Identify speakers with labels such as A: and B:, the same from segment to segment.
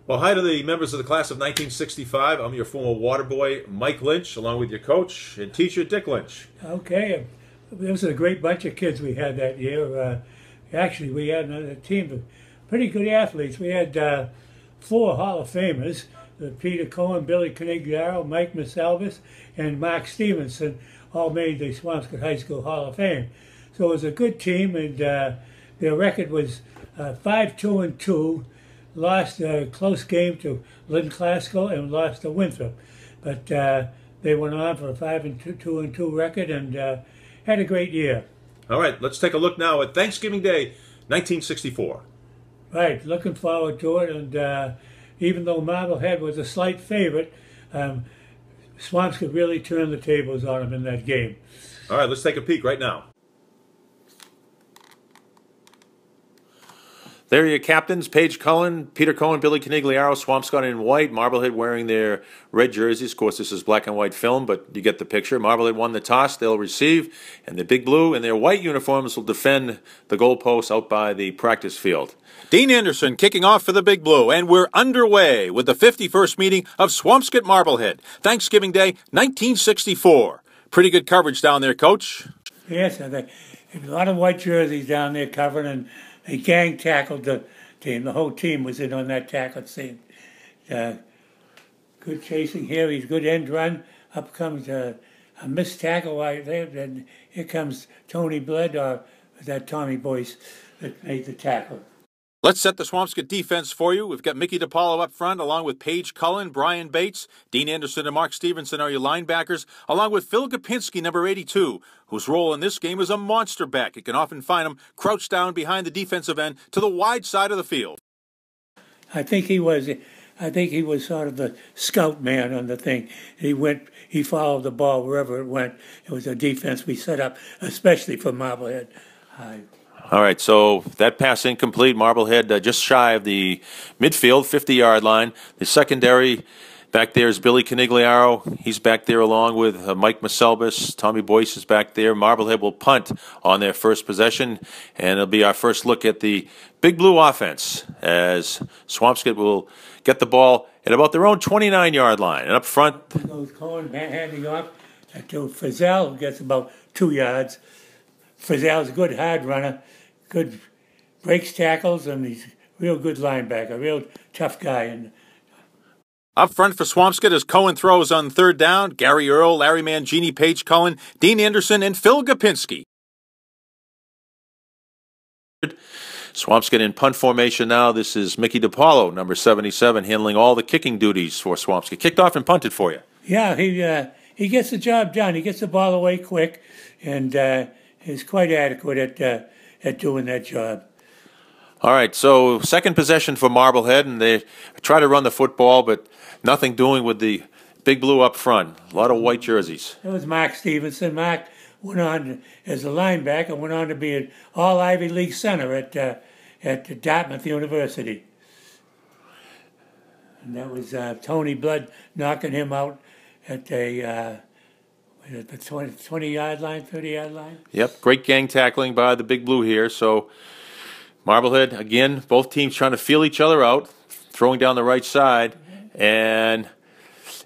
A: Well, hi to the members of the class of 1965. I'm your former water boy, Mike Lynch, along with your coach and teacher, Dick Lynch.
B: Okay. This was a great bunch of kids we had that year. Actually, we had a team of pretty good athletes. We had 4 Hall of Famers, Peter Cohen, Billy Conigilaro, Mike Maselbas, and Mark Stevenson, all made the Swampscott High School Hall of Fame. So it was a good team, and their record was 5-2-2. Lost a close game to Lynn Classical and lost to Winthrop. But they went on for a 5-2-2 record and had a great year.
A: All right, let's take a look now at Thanksgiving Day, 1964.
B: Right, looking forward to it. And even though Marblehead was a slight favorite, Swampscott really turned the tables on them in that game.
A: All right, let's take a peek right now. There are your captains, Paige Cullen, Peter Cohen, Billy Conigilaro, Swampscott in white, Marblehead wearing their red jerseys. Of course, this is black and white film, but you get the picture. Marblehead won the toss. They'll receive, and the big blue in their white uniforms will defend the goalposts out by the practice field.
C: Dean Anderson kicking off for the Big Blue, and we're underway with the 51st meeting of Swampscott Marblehead, Thanksgiving Day, 1964. Pretty good coverage down there, Coach.
B: Yes, I think a lot of white jerseys down there covered, and they gang tackled the team. The whole team was in on that tackle scene. Good chasing here. He's good end run. Up comes a missed tackle right there. Then here comes Tony Blood, or that Tommy Boyce that made the tackle.
C: Let's set the Swampscott defense for you. We've got Mickey DiPaolo up front, along with Paige Cullen, Brian Bates, Dean Anderson, and Mark Stevenson are your linebackers, along with Phil Gopinski, number 82, whose role in this game is a monster back. You can often find him crouched down behind the defensive end to the wide side of the field.
B: I think he was sort of the scout man on the thing. He followed the ball wherever it went. It was a defense we set up, especially for Marblehead.
A: All right, so that pass incomplete. Marblehead just shy of the midfield, 50-yard line. The secondary back there is Billy Conigilaro. He's back there along with Mike Maselbas. Tommy Boyce is back there. Marblehead will punt on their first possession, and it'll be our first look at the Big Blue offense as Swampscott will get the ball at about their own 29-yard line. And up front,
B: goes Cohen handing off to Frizzell, who gets about 2 yards. Frizzell's a good hard runner, good breaks tackles, and he's a real good linebacker, real tough guy. And
C: up front for Swampscott as Cohen throws on third down, Gary Earl, Larry Mangini, Paige Cullen, Dean Anderson, and Phil Gopinski. Swampscott in punt formation now. This is Mickey DiPaolo, number 77, handling all the kicking duties for Swampscott. Kicked off and punted for you.
B: Yeah, he gets the job done. He gets the ball away quick, and is quite adequate at doing that job.
A: All right, so second possession for Marblehead, and they try to run the football, but nothing doing with the Big Blue up front. A lot of white jerseys.
B: That was Mark Stevenson. Mark went on as a linebacker, went on to be an all-Ivy League center at Dartmouth University. And that was Tony Blood knocking him out at the 20-yard line, 30-yard line.
A: Yep, great gang tackling by the Big Blue here. So Marblehead, again, both teams trying to feel each other out, throwing down the right side, and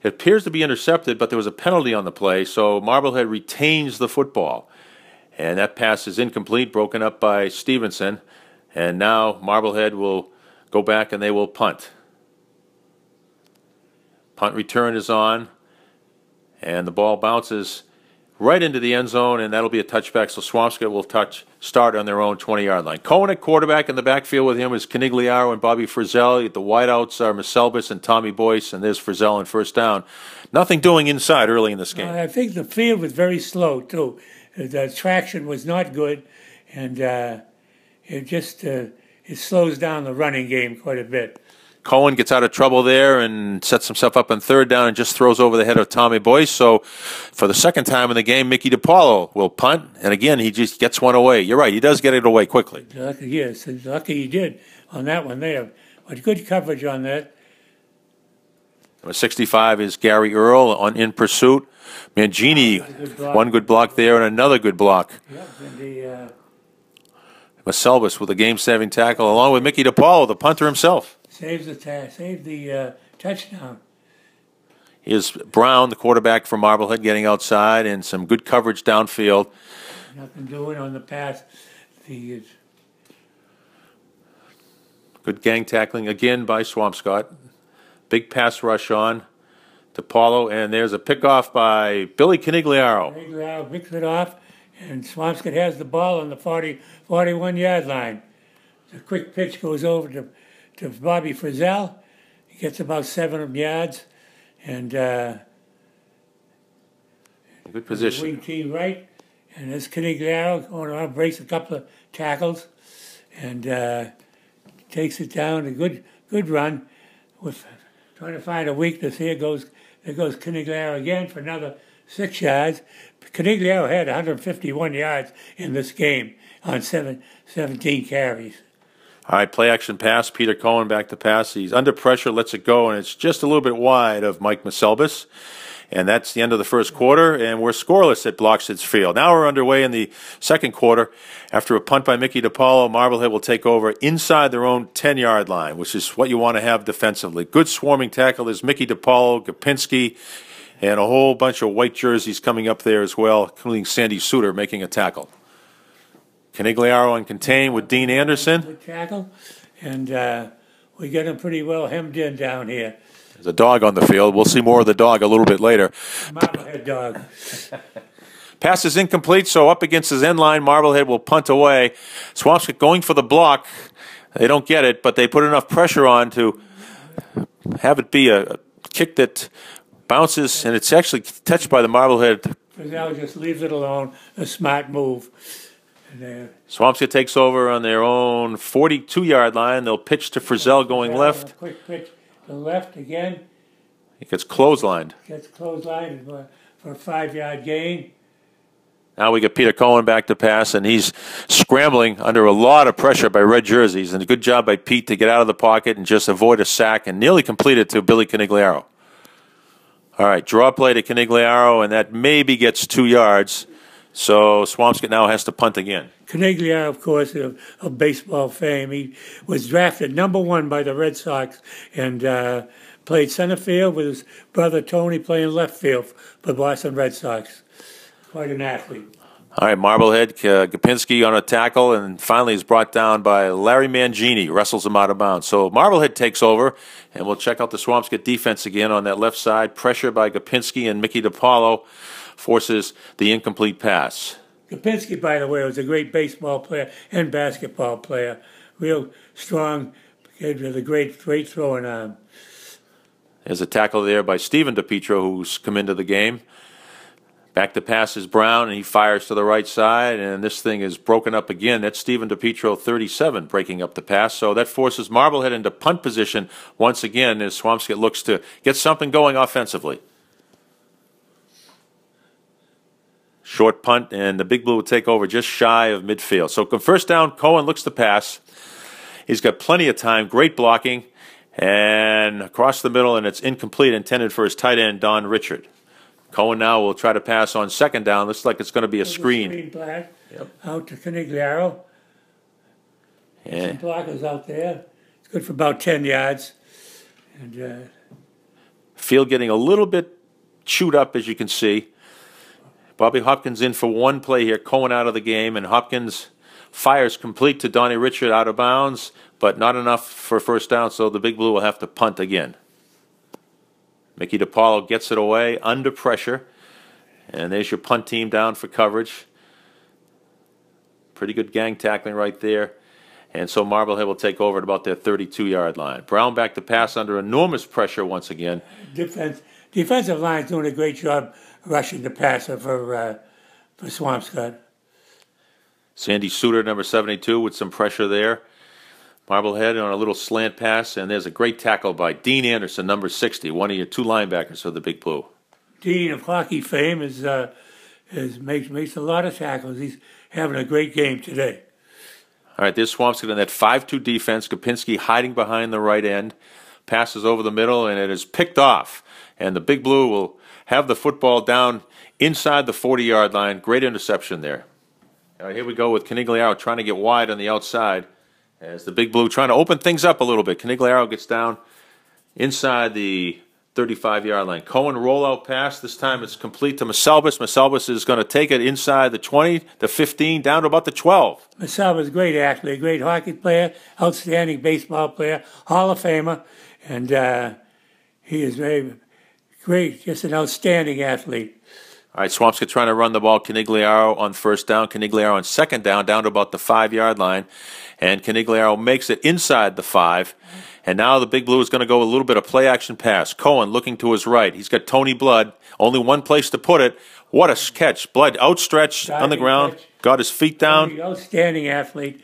A: it appears to be intercepted, but there was a penalty on the play, so Marblehead retains the football. And that pass is incomplete, broken up by Stevenson, and now Marblehead will go back and they will punt. Punt return is on. And the ball bounces right into the end zone, and that'll be a touchback. So Swampscott will start on their own 20-yard line. Cohen at quarterback. In the backfield with him is Conigilaro and Bobby Frizzell. The wideouts are Maselbas and Tommy Boyce, and there's Frizzell on first down. Nothing doing inside early in this game.
B: I think the field was very slow, too. The traction was not good, and it slows down the running game quite a bit.
A: Cohen gets out of trouble there and sets himself up on third down and just throws over the head of Tommy Boyce. So for the second time in the game, Mickey DiPaolo will punt. And again, he just gets one away. You're right, he does get it away quickly.
B: Yes, lucky he did on that one there. But good coverage on that.
A: Number 65 is Gary Earl in pursuit. Mangini, one good block there and another good block.
B: Yep, and
A: Maselbas with a game-saving tackle, along with Mickey DiPaolo, the punter himself.
B: Saved the touchdown.
A: Here's Brown, the quarterback from Marblehead, getting outside, and some good coverage downfield.
B: Nothing doing on the pass. Good
A: gang tackling again by Swampscott. Big pass rush on to Paulo, and there's a pickoff by Billy Conigilaro.
B: Conigilaro picks it off, and Swampscott has the ball on the 41-yard line. The quick pitch goes over to Bobby Frizzell. He gets about 7 yards, and
A: good position.
B: Wing team right, and there's Conigilaro going around, breaks a couple of tackles, and takes it down. A good run. With trying to find a weakness here goes Conigilaro again for another 6 yards. Conigilaro had 151 yards in this game on 17 carries.
A: All right, play action pass. Peter Cohen back to pass. He's under pressure, lets it go, and it's just a little bit wide of Mike Maselbas. And that's the end of the first quarter, and we're scoreless at Blockstead's Field. Now we're underway in the second quarter. After a punt by Mickey DiPaolo, Marblehead will take over inside their own 10-yard line, which is what you want to have defensively. Good swarming tackle. There's Mickey DiPaolo, Gopinski, and a whole bunch of white jerseys coming up there as well, including Sandy Suter making a tackle. Conigilaro uncontained with Dean Anderson.
B: Good tackle, and we get him pretty well hemmed in down here.
A: There's a dog on the field. We'll see more of the dog a little bit later.
B: Marblehead dog.
A: Pass is incomplete, so up against his end line, Marblehead will punt away. Swampscott going for the block. They don't get it, but they put enough pressure on to have it be a kick that bounces, and it's actually touched by the Marblehead.
B: Frizzell just leaves it alone. A smart move.
A: Swampscott takes over on their own 42-yard line. They'll pitch to Frizzell going left.
B: Quick pitch to left again.
A: He gets clotheslined.
B: Gets clotheslined for a 5-yard gain.
A: Now we get Peter Cohen back to pass, and he's scrambling under a lot of pressure by red jerseys. And a good job by Pete to get out of the pocket and just avoid a sack and nearly complete it to Billy Conigilaro. All right, draw play to Conigilaro, and that maybe gets 2 yards. So Swampscott now has to punt again.
B: Conigilaro, of course, of baseball fame. He was drafted #1 by the Red Sox and played center field with his brother Tony playing left field for the Boston Red Sox. Quite an athlete.
A: All right, Marblehead, Gopinski on a tackle, and finally is brought down by Larry Mangini, wrestles him out of bounds. So Marblehead takes over, and we'll check out the Swampscott defense again on that left side. Pressure by Gopinski, and Mickey DiPaolo forces the incomplete pass.
B: Gopinski, by the way, was a great baseball player and basketball player. Real strong kid with a great throwing arm.
A: There's a tackle there by Stephen DiPietro, who's come into the game. Back to pass is Brown, and he fires to the right side, and this thing is broken up again. That's Stephen DiPietro, 37, breaking up the pass. So that forces Marblehead into punt position once again as Swampscott looks to get something going offensively. Short punt, and the Big Blue will take over just shy of midfield. So first down, Cohen looks to pass. He's got plenty of time, great blocking, and across the middle, and it's incomplete, intended for his tight end, Don Richard. Cohen now will try to pass on second down. Looks like it's going to be a screen.
B: Screen back out to Conigilaro.
A: Yeah.
B: Some blockers out there. It's good for about 10 yards. And
A: field getting a little bit chewed up, as you can see. Bobby Hopkins in for one play here. Cohen out of the game, and Hopkins fires complete to Donnie Richard out of bounds, but not enough for first down, so the Big Blue will have to punt again. Mickey DiPaolo gets it away under pressure, and there's your punt team down for coverage. Pretty good gang tackling right there. And so Marblehead will take over at about their 32-yard line. Brown back to pass under enormous pressure once again.
B: Defensive line's doing a great job rushing the passer for Swampscott.
A: Sandy Suter, number 72, with some pressure there. Marblehead on a little slant pass, and there's a great tackle by Dean Anderson, number 60, one of your 2 linebackers for the Big Blue.
B: Dean of hockey fame makes a lot of tackles. He's having a great game today.
A: All right, this Swampscott in that 5-2 defense. Gopinski hiding behind the right end. Passes over the middle, and it is picked off. And the Big Blue will have the football down inside the 40-yard line. Great interception there. All right, here we go with Conigilaro trying to get wide on the outside. As the Big Blue trying to open things up a little bit. Conigilaro gets down inside the 35-yard line. Cohen rollout pass. This time it's complete to Maselbas. Maselbas is going to take it inside the 20, the 15, down to about the 12.
B: Maselbas is a great athlete, great hockey player, outstanding baseball player, Hall of Famer, and he is very great, just an outstanding athlete.
A: All right, Swampscott trying to run the ball. Conigilaro on first down. Conigilaro on second down to about the 5-yard line. And Conigilaro makes it inside the 5. And now the Big Blue is going to go a little bit of play-action pass. Cohen looking to his right. He's got Tony Blood. Only one place to put it. What a catch. Blood outstretched on the ground.
B: Catch.
A: Got his feet down.
B: Outstanding athlete.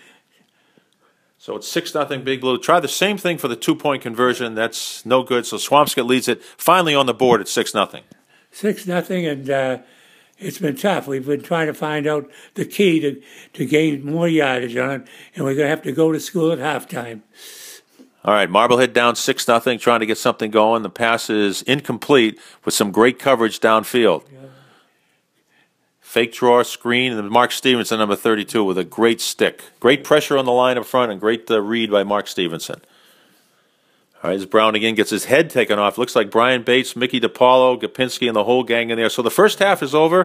A: So it's 6-0 Big Blue. Try the same thing for the 2-point conversion. That's no good. So Swampscott leads it finally on the board at 6-0.
B: 6-0, and it's been tough. We've been trying to find out the key to gain more yardage on it, and we're going to have to go to school at halftime.
A: All right, Marblehead down 6-0, trying to get something going. The pass is incomplete with some great coverage downfield. Yeah. Fake draw, screen, and Mark Stevenson, number 32, with a great stick. Great pressure on the line up front and great read by Mark Stevenson. All right, as Brown again gets his head taken off. Looks like Brian Bates, Mickey DiPaolo, Gapinski, and the whole gang in there. So the first half is over.